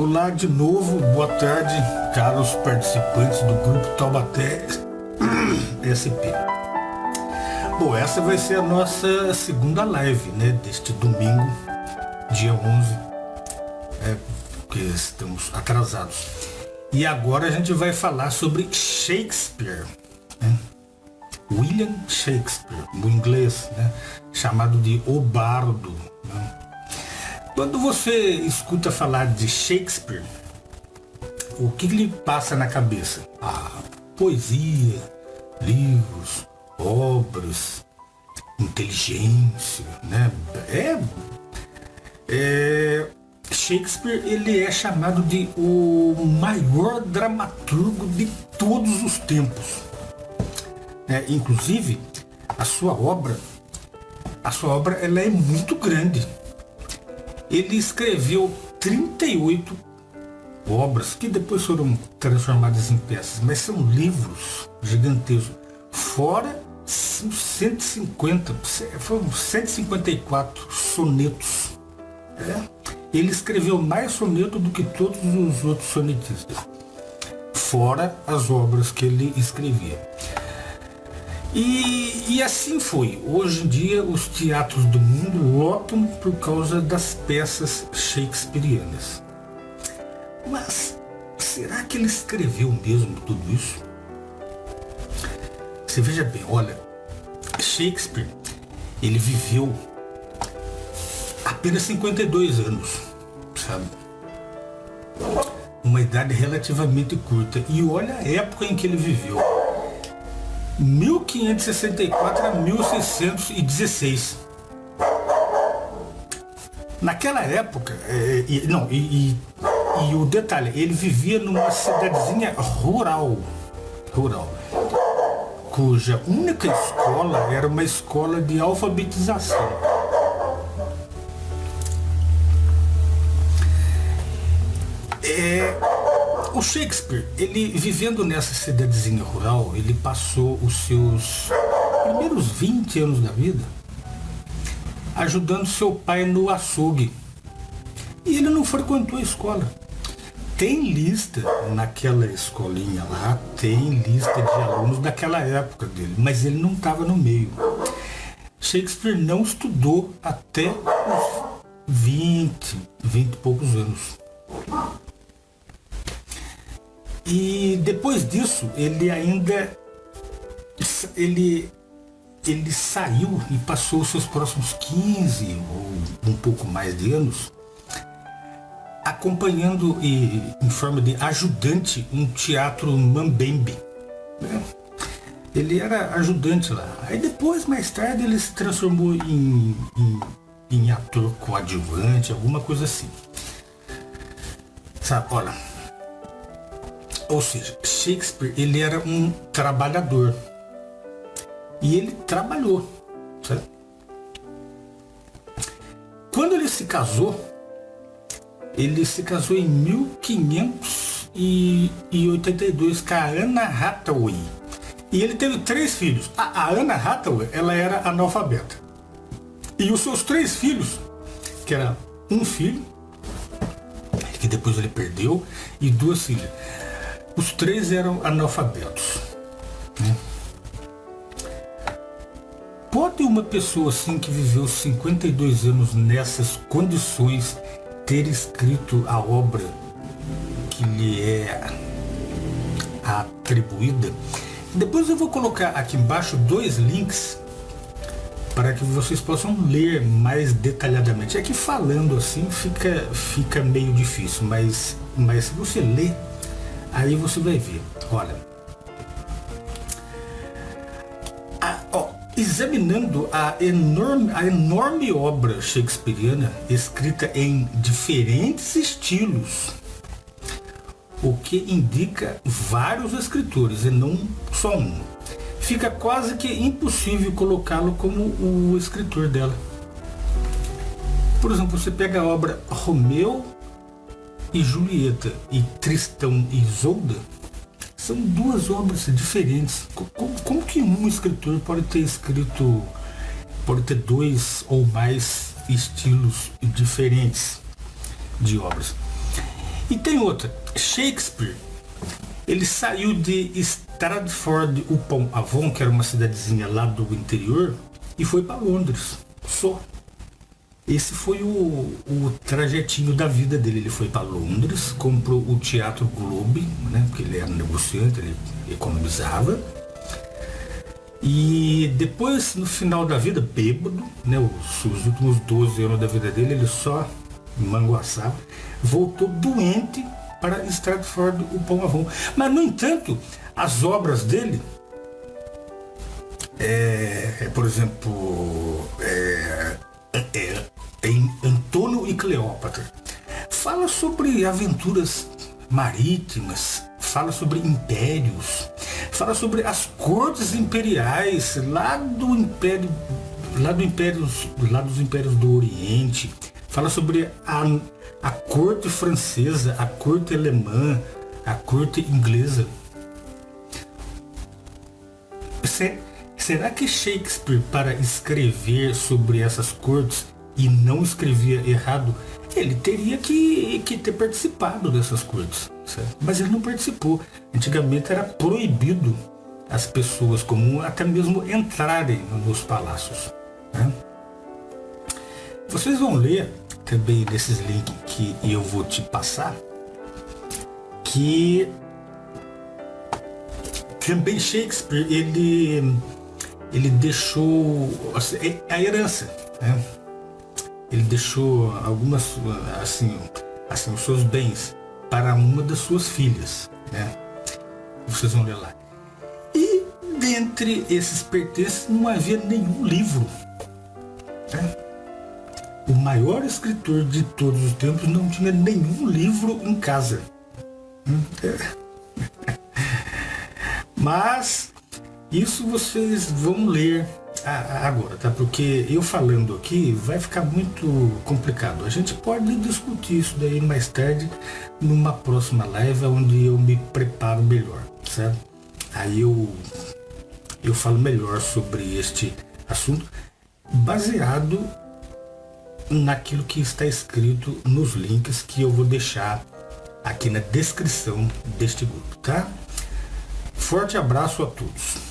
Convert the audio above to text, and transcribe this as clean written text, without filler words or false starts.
Olá de novo, boa tarde, caros participantes do grupo Taubaté SP. Bom, essa vai ser a nossa segunda live, né, deste domingo, dia 11, porque estamos atrasados. E agora a gente vai falar sobre Shakespeare, né? William Shakespeare, no inglês, né, chamado de O Bardo, né? Quando você escuta falar de Shakespeare, o que lhe passa na cabeça? Poesia, livros, obras, inteligência, né? Shakespeare, ele é chamado de o maior dramaturgo de todos os tempos. Inclusive, a sua obra ela é muito grande. Ele escreveu 38 obras que depois foram transformadas em peças, mas são livros gigantescos. Fora 154 sonetos. Ele escreveu mais soneto do que todos os outros sonetistas. Fora as obras que ele escrevia. E assim foi. Hoje em dia os teatros do mundo lotam por causa das peças shakespearianas. Mas será que ele escreveu mesmo tudo isso? Você veja bem, olha, Shakespeare, ele viveu apenas 52 anos, sabe? Uma idade relativamente curta. E olha a época em que ele viveu. 1564 a 1616. Naquela época, e o detalhe, ele vivia numa cidadezinha rural, cuja única escola era uma escola de alfabetização. O Shakespeare, ele vivendo nessa cidadezinha rural, ele passou os seus primeiros 20 anos da vida ajudando seu pai no açougue. E ele não frequentou a escola. Tem lista naquela escolinha lá, tem lista de alunos daquela época dele, mas ele não estava no meio. Shakespeare não estudou até os 20 e poucos anos. E depois disso, ele saiu e passou os seus próximos 15 ou um pouco mais de anos acompanhando em forma de ajudante um teatro mambembe. Ele era ajudante lá. Aí depois, mais tarde, ele se transformou em ator coadjuvante, alguma coisa assim. Sabe, olha. Ou seja, Shakespeare, ele era um trabalhador. E ele trabalhou, certo? Quando ele se casou em 1582 com a Anna Hathaway. E ele teve 3 filhos. A Anna Hathaway, ela era analfabeta. E os seus 3 filhos, que era um filho, que depois ele perdeu, e 2 filhas. Os 3 eram analfabetos, né? Pode uma pessoa assim que viveu 52 anos nessas condições ter escrito a obra que lhe é atribuída? Depois eu vou colocar aqui embaixo 2 links para que vocês possam ler mais detalhadamente. Aqui falando assim fica meio difícil, mas se você ler, aí você vai ver. Olha, examinando a enorme obra shakespeariana escrita em diferentes estilos, o que indica vários escritores e não só um, fica quase que impossível colocá-lo como o escritor dela. Por exemplo, você pega a obra Romeu e Julieta e Tristão e Isolda, são 2 obras diferentes. Como que um escritor pode ter 2 ou mais estilos diferentes de obras? E tem outra, Shakespeare, ele saiu de Stratford-upon-Avon, que era uma cidadezinha lá do interior, e foi para Londres, só. Esse foi o trajetinho da vida dele. Ele foi para Londres, comprou o Teatro Globe, né, porque ele era negociante, ele economizava. E depois, no final da vida, bêbado, né, os últimos 12 anos da vida dele, ele só manguaçava, voltou doente para Stratford-upon-Avon. Mas, no entanto, as obras dele, por exemplo, em Antônio e Cleópatra, fala sobre aventuras marítimas, fala sobre impérios, fala sobre as cortes imperiais lá dos impérios do Oriente, fala sobre a corte francesa, a corte alemã, a corte inglesa. Será que Shakespeare, para escrever sobre essas cortes, e não escrevia errado, ele teria que ter participado dessas cortes, certo? Mas ele não participou. Antigamente era proibido as pessoas comuns até mesmo entrarem nos palácios, né? Vocês vão ler também nesses links que eu vou te passar, que também Shakespeare, ele deixou a herança, né? Ele deixou algumas, assim, os seus bens para uma das suas filhas, né? Vocês vão ler lá. E dentre esses pertences não havia nenhum livro, né? O maior escritor de todos os tempos não tinha nenhum livro em casa. Mas isso vocês vão ler agora, tá? Porque eu falando aqui vai ficar muito complicado. A gente pode discutir isso daí mais tarde numa próxima live onde eu me preparo melhor, certo? Aí eu falo melhor sobre este assunto baseado naquilo que está escrito nos links que eu vou deixar aqui na descrição deste grupo, tá? Forte abraço a todos.